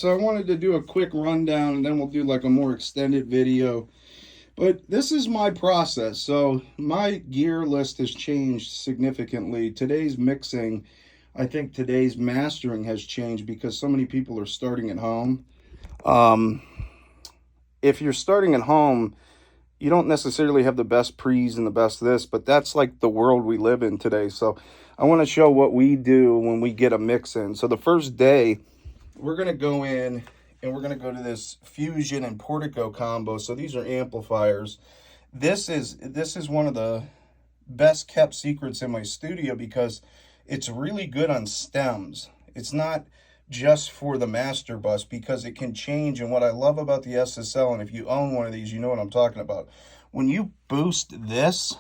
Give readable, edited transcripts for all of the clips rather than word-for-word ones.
So I wanted to do a quick rundown and then we'll do like a more extended video. But this is my process. So my gear list has changed significantly. Today's mixing, I think today's mastering has changed because so many people are starting at home. Um, if you're starting at home, you don't necessarily have the best pre's and the best this, but that's like the world we live in today. So I want to show what we do when we get a mix in. So the first day, we're going to go in and we're going to go to this Fusion and Portico combo. So these are amplifiers. This is one of the best kept secrets in my studio because it's really good on stems. It's not just for the master bus because it can change. And what I love about the SSL, and if you own one of these, you know what I'm talking about. When you boost this,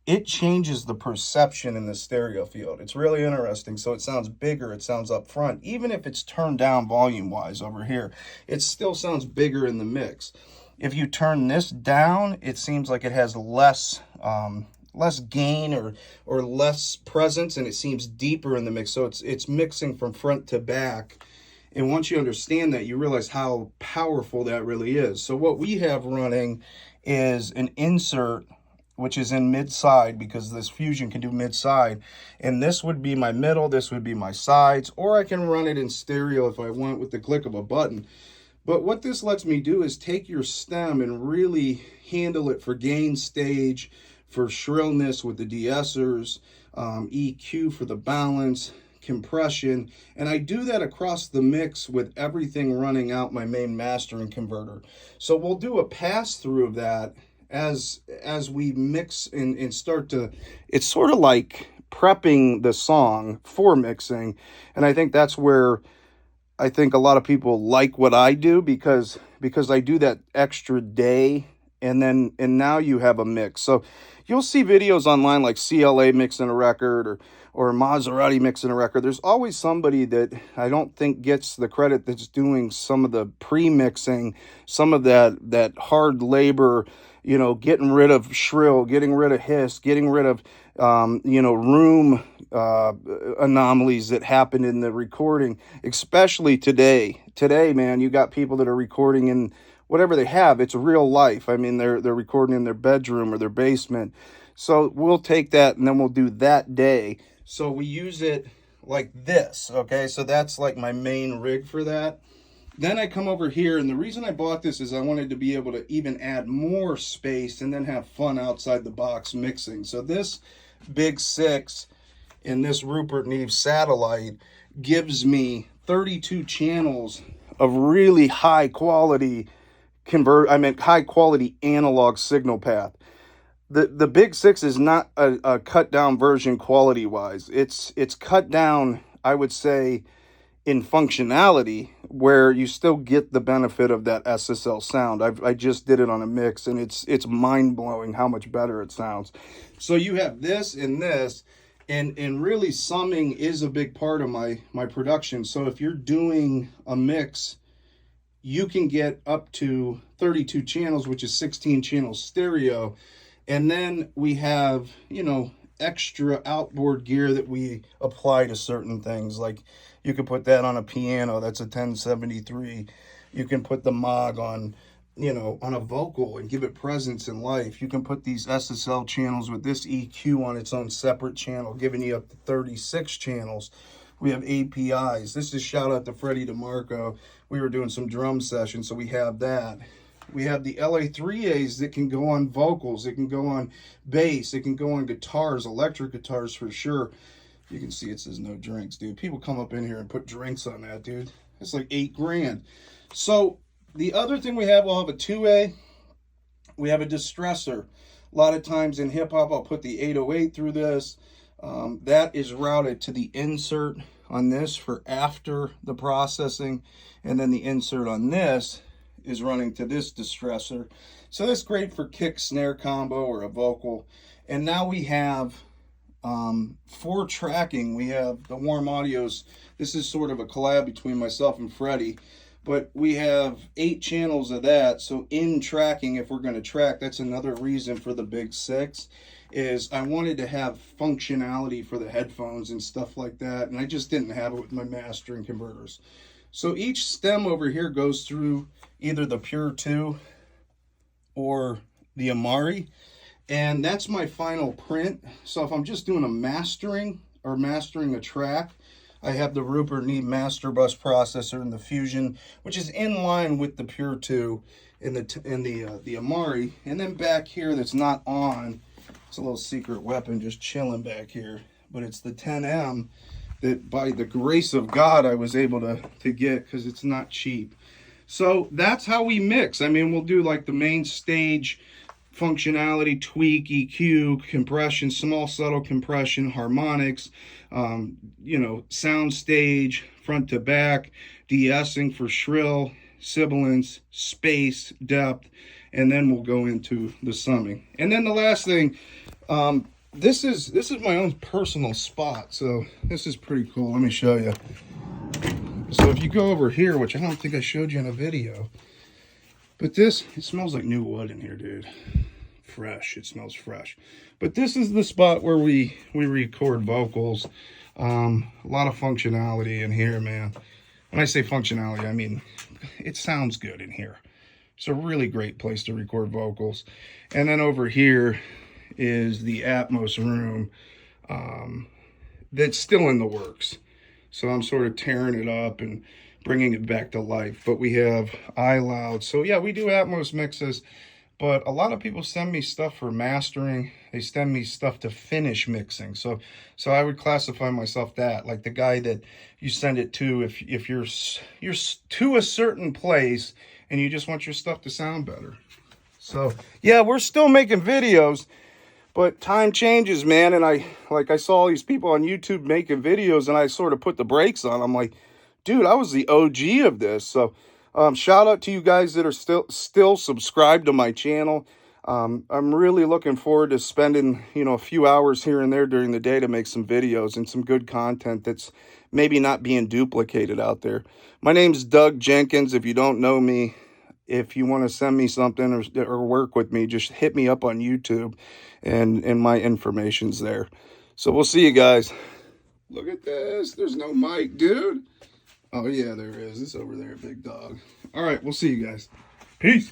it changes the perception in the stereo field. It's really interesting. So it sounds bigger, it sounds up front. Even if it's turned down volume-wise over here, it still sounds bigger in the mix. If you turn this down, it seems like it has less gain or less presence, and it seems deeper in the mix. So it's mixing from front to back. And once you understand that, you realize how powerful that really is. So what we have running is an insert, which is in mid-side because this Fusion can do mid-side. And this would be my middle, this would be my sides, or I can run it in stereo if I want with the click of a button. But what this lets me do is take your stem and really handle it for gain stage, for shrillness with the de-essers, EQ for the balance, compression, and I do that across the mix with everything running out my main mastering converter. So we'll do a pass-through of that as we mix and start to, it's sort of like prepping the song for mixing. And I think that's where I think a lot of people like what I do because I do that extra day and now you have a mix. So you'll see videos online like CLA mixing a record or Maserati mixing a record. There's always somebody that I don't think gets the credit that's doing some of the pre-mixing, some of that hard labor, getting rid of shrill, getting rid of hiss, getting rid of, room anomalies that happen in the recording, especially today. Today, man, you got people that are recording in whatever they have. It's real life. I mean, they're recording in their bedroom or their basement. So we'll take that and then we'll do that day. So we use it like this, okay? So that's like my main rig for that. Then I come over here, and the reason I bought this is I wanted to be able to even add more space and then have fun outside the box mixing. So this Big 6 and this Rupert Neve satellite gives me 32 channels of really high quality high quality analog signal path. The Big 6 is not a cut down version quality wise. It's cut down, I would say, in functionality where you still get the benefit of that SSL sound. I just did it on a mix and it's mind-blowing how much better it sounds. So you have this and this, and really summing is a big part of my production. So if you're doing a mix, you can get up to 32 channels, which is 16 channels stereo. And then we have, extra outboard gear that we apply to certain things. Like you could put that on a piano, that's a 1073. You can put the Moog on, on a vocal and give it presence and life. You can put these SSL channels with this EQ on its own separate channel, giving you up to 36 channels. We have APIs. This is shout out to Freddie DeMarco. We were doing some drum sessions, so we have that. We have the LA3As that can go on vocals, it can go on bass, it can go on guitars, electric guitars for sure. You can see it says no drinks, dude. People come up in here and put drinks on that, dude. It's like $8,000. So the other thing we'll have a 2A, we have a distressor. A lot of times in hip hop, I'll put the 808 through this. That is routed to the insert on this for after the processing, and then the insert on this is running to this distressor. So that's great for kick snare combo or a vocal. And now we have for tracking, we have the Warm Audios. This is sort of a collab between myself and Freddie, but we have 8 channels of that. So in tracking, if we're going to track, that's another reason for the Big 6, is I wanted to have functionality for the headphones and stuff like that, and I just didn't have it with my mastering converters. So each stem over here goes through either the Pure 2 or the Amari, and that's my final print. So if I'm just doing a mastering or mastering a track, I have the Rupert Neve Master Bus processor and the Fusion, which is in line with the Pure 2 and the Amari. And then back here that's not on, it's a little secret weapon just chilling back here, but it's the 10M that by the grace of God I was able to get, because it's not cheap. So that's how we mix. I mean, we'll do like the main stage functionality, tweak, EQ, compression, small subtle compression, harmonics, you know, sound stage, front to back, de-essing for shrill, sibilance, space, depth, and then we'll go into the summing. And then the last thing, this is my own personal spot, so this is pretty cool. Let me show you. So if you go over here, which I don't think I showed you in a video, but this, it smells like new wood in here, dude. Fresh, it smells fresh. But this is the spot where we record vocals. A lot of functionality in here, man. When I say functionality, I mean, it sounds good in here. It's a really great place to record vocals. And then over here is the Atmos room that's still in the works. So I'm sort of tearing it up and bringing it back to life. But we have iLoud. So yeah, we do Atmos mixes, but a lot of people send me stuff for mastering. They send me stuff to finish mixing. So I would classify myself that, like the guy that you send it to if you're to a certain place and you just want your stuff to sound better. So yeah, we're still making videos, but time changes, man. And I saw all these people on YouTube making videos, and I sort of put the brakes on. I'm like, dude, I was the OG of this. So shout out to you guys that are still subscribed to my channel. I'm really looking forward to spending, you know, a few hours here and there during the day to make some videos and some good content that's maybe not being duplicated out there. My name's Doug Jenkins. If you don't know me, if you want to send me something or work with me, just hit me up on YouTube, and my information's there. So we'll see you guys. Look at this. There's no mic, dude. Oh, yeah, there is. It's over there, big dog. All right, we'll see you guys. Peace.